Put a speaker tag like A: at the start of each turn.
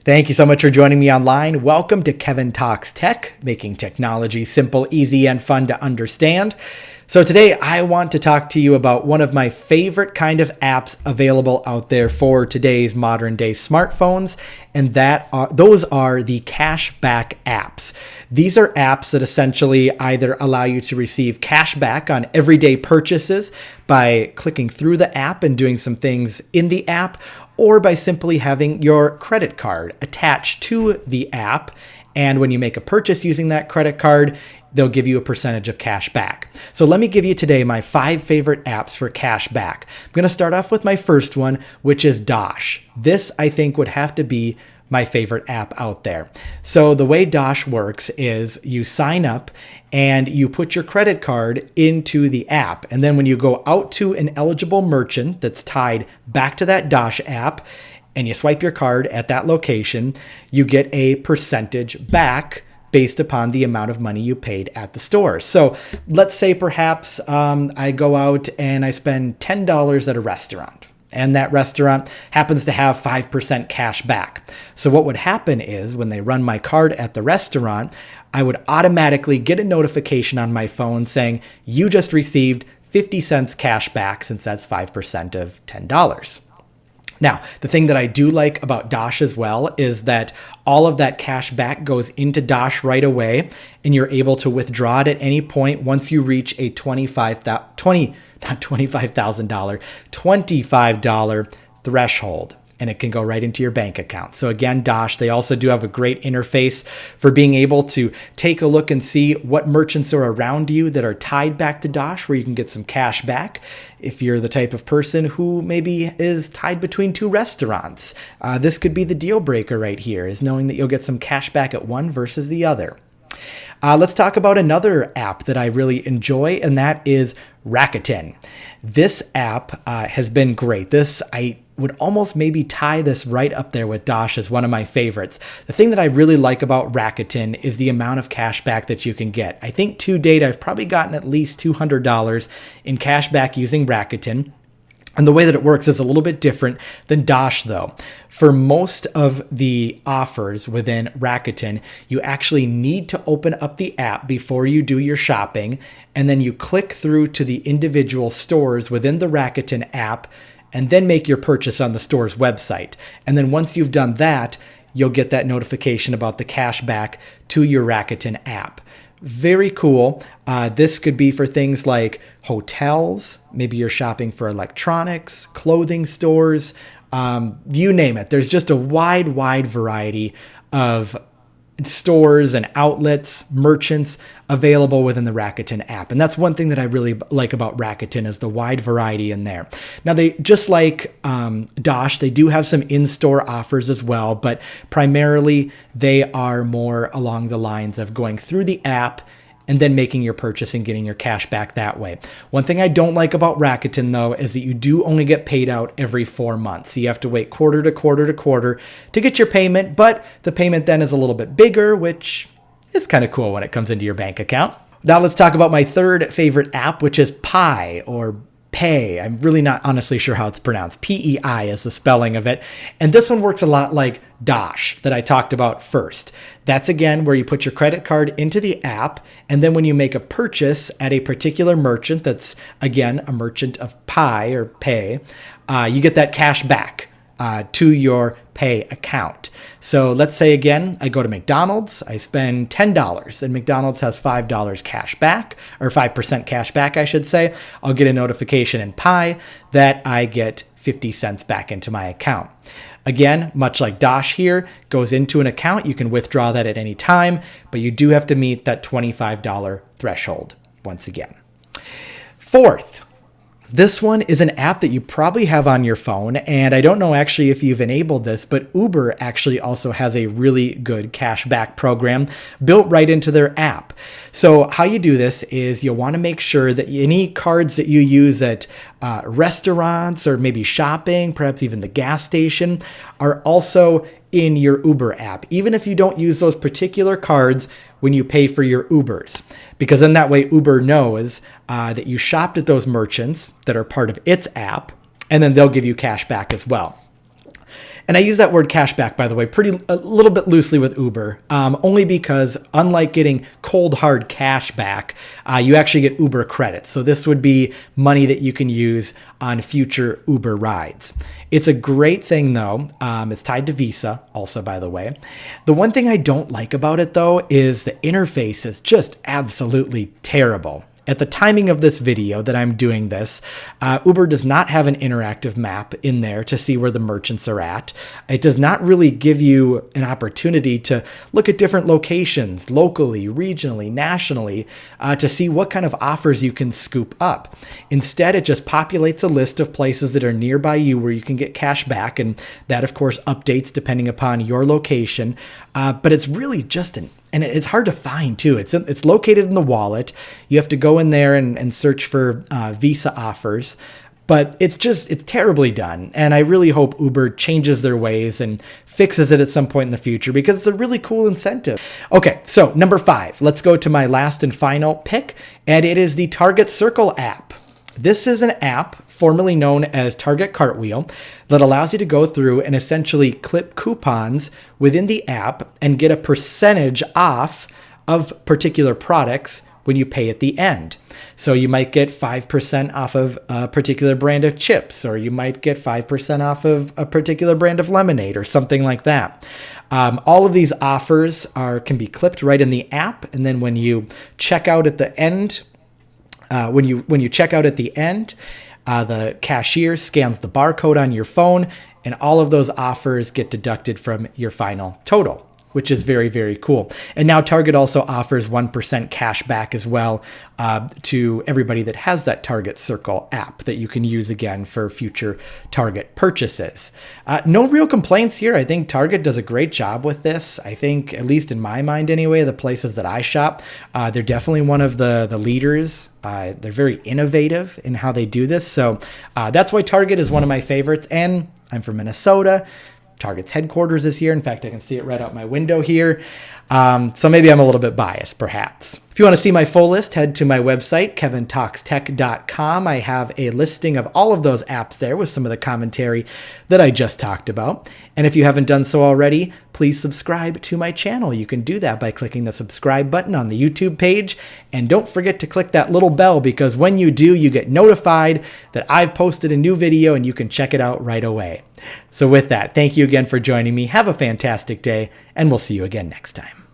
A: Thank you so much for joining me online. Welcome to Kevin Talks Tech, making technology simple, easy, and fun to understand. So today I want to talk to you about one of my favorite kind of apps available out there for today's modern day smartphones, and those are the cashback apps. These are apps that essentially either allow you to receive cash back on everyday purchases by clicking through the app and doing some things in the app, or by simply having your credit card attached to the app. And when you make a purchase using that credit card, they'll give you a percentage of cash back. So let me give you today my 5 favorite apps for cash back. I'm going to start off with my first one, which is Daash. This, I think, would have to be my favorite app out there. So the way Daash works is you sign up and you put your credit card into the app. And then when you go out to an eligible merchant that's tied back to that Daash app and you swipe your card at that location, you get a percentage back based upon the amount of money you paid at the store. So let's say perhaps I go out and I spend $10 at a restaurant, and that restaurant happens to have 5% cash back. So what would happen is when they run my card at the restaurant, I would automatically get a notification on my phone saying, you just received 50 cents cash back, since that's 5% of $10. Now, the thing that I do like about Daash as well is that all of that cash back goes into Daash right away, and you're able to withdraw it at any point once you reach a $25 threshold. And it can go right into your bank account. So again, Daash, they also do have a great interface for being able to take a look and see what merchants are around you that are tied back to Daash, where you can get some cash back. If you're the type of person who maybe is tied between 2 restaurants, this could be the deal breaker right here, is knowing that you'll get some cash back at one versus the other. Let's talk about another app that I really enjoy, and that is Rakatan. This app has been great. I would almost maybe tie this right up there with Daash as one of my favorites. The thing that I really like about Rakatan is the amount of cash back that you can get. I think to date, I've probably gotten at least $200 in cash back using Rakatan. And the way that it works is a little bit different than Daash, though. For most of the offers within Rakatan, you actually need to open up the app before you do your shopping, and then you click through to the individual stores within the Rakatan app, and then make your purchase on the store's website. And then once you've done that, you'll get that notification about the cash back to your Rakatan app. Very cool. This could be for things like hotels. Maybe you're shopping for electronics, clothing stores, you name it. There's just a wide variety of stores and outlets, merchants available within the Rakatan app. And that's one thing that I really like about Rakatan, is the wide variety in there. Now, they, just like Daash, they do have some in-store offers as well, but primarily they are more along the lines of going through the app and then making your purchase and getting your cash back that way. One thing I don't like about Rakatan, though, is that you do only get paid out every 4 months. So you have to wait quarter to quarter to quarter to get your payment, but the payment then is a little bit bigger, which is kind of cool when it comes into your bank account. Now let's talk about my third favorite app, which is Pi, or Pay. I'm really not honestly sure how it's pronounced. P-E-I is the spelling of it. And this one works a lot like Daash that I talked about first. That's again where you put your credit card into the app, and then when you make a purchase at a particular merchant that's, again, a merchant of Pi or Pay, you get that cash back to your Pay account. So let's say, again, I go to McDonald's, I spend $10, and McDonald's has $5 cash back, or 5% cash back, I should say. I'll get a notification in Pi that I get 50 cents back into my account. Again, much like Daash here, goes into an account. You can withdraw that at any time, but you do have to meet that $25 threshold once again. Fourth, this one is an app that you probably have on your phone, and I don't know actually if you've enabled this, but Uber actually also has a really good cashback program built right into their app. So how you do this is you'll want to make sure that any cards that you use at restaurants or maybe shopping, perhaps even the gas station, are also in your Uber app, even if you don't use those particular cards when you pay for your Ubers. Because then that way Uber knows that you shopped at those merchants that are part of its app, and then they'll give you cash back as well. And I use that word cashback, by the way, a little bit loosely with Uber, only because unlike getting cold hard cash back, you actually get Uber credits. So this would be money that you can use on future Uber rides. It's a great thing though. It's tied to Visa also, by the way. The one thing I don't like about it though is the interface is just absolutely terrible. At the timing of this video that I'm doing this, Uber does not have an interactive map in there to see where the merchants are at. It does not really give you an opportunity to look at different locations, locally, regionally, nationally, to see what kind of offers you can scoop up. Instead, it just populates a list of places that are nearby you where you can get cash back, and that, of course, updates depending upon your location. But it's really just and it's hard to find too. It's located in the wallet. You have to go in there and search for Visa offers, but it's terribly done. And I really hope Uber changes their ways and fixes it at some point in the future because it's a really cool incentive. Okay, so number 5, let's go to my last and final pick, and it is the Target Circle app. This is an app formerly known as Target Cartwheel that allows you to go through and essentially clip coupons within the app and get a percentage off of particular products when you pay at the end. So you might get 5% off of a particular brand of chips, or you might get 5% off of a particular brand of lemonade or something like that. All of these offers can be clipped right in the app. And then when you check out at the end, when you check out at the end, the cashier scans the barcode on your phone, and all of those offers get deducted from your final total, which is very, very cool. And now Target also offers 1% cash back as well to everybody that has that Target Circle app that you can use again for future Target purchases. No real complaints here. I think Target does a great job with this. I think, at least in my mind anyway, the places that I shop, they're definitely one of the leaders. They're very innovative in how they do this. So that's why Target is one of my favorites. And I'm from Minnesota. Target's headquarters is here. In fact, I can see it right out my window here. So maybe I'm a little bit biased, perhaps. If you want to see my full list, head to my website, kevintalkstech.com. I have a listing of all of those apps there with some of the commentary that I just talked about. And if you haven't done so already, please subscribe to my channel. You can do that by clicking the subscribe button on the YouTube page. And don't forget to click that little bell, because when you do, you get notified that I've posted a new video and you can check it out right away. So with that, thank you again for joining me. Have a fantastic day, and we'll see you again next time.